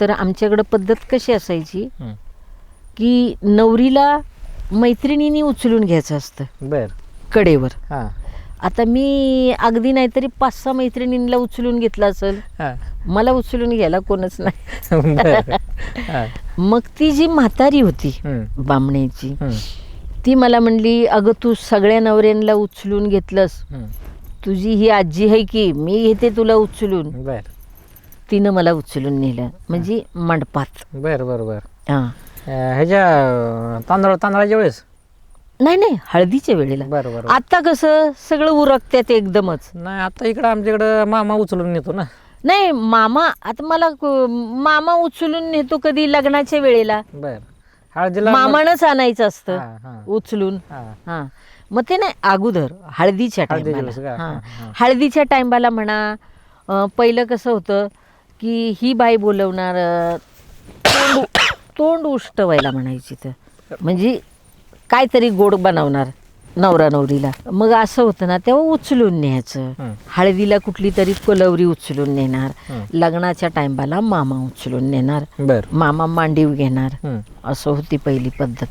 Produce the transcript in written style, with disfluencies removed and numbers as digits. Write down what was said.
तर आमच्याकडं पद्धत कशी असायची हं. की नवरीला मैत्रिणींनी उचलून घ्यायचं असतं बर कडेवर. हां आता मी अगदी नाहीतरी 5-6 मैत्रिणींना उचलून घेतलं असेल, हां मला उचलून घ्यायला कोणच नाही. बर हां मग ती जी म्हातारी होती हं, बामणेची, हं, ती मला म्हणली, अगं तू सगळ्या नवऱ्यांना उचलून घेतलंस, हं. तुझी ही आजी आहे की मी घेते तुला उचलून. बर तिनं मला उचलून नेलं म्हणजे मंडपात. बर बर बर हां ह्याच्या तांदळाच्या वेळेस नाही नाही, हळदीच्या वेळेला. बरं बरं आता कसं सगळं उरकतात एकदमच. नाही आता इकडं आमच्याकडं मामा उचलून नेतो ना. नाही मामा, आता मला मामा उचलून नेतो कधी लग्नाच्या वेळेला. बर हळदीला मामानंच आणायचं असतं हां हां उचलून. हां हां मग ते नाही, अगोदर हळदीच्या हळदीच्या वेळेस टायमाला. का? हां हां, हां. हळदीच्या टायमाला म्हणा, पहिलं कसं होतं की ही बाई बोलवणार, तोंड उष्टवायला म्हणायची. तर म्हणजे काहीतरी गोड बनवणार नवरा नवरीला. मग असं होतं ना, तेव्हा उचलून न्यायचं. हं. हळदीला कुठली तरी कोलवरी उचलून नेणार, हं. लग्नाच्या टायमाला मामा उचलून नेणार, बर मामा मांडीव घेणार. हं. असं होती पहिली पद्धत.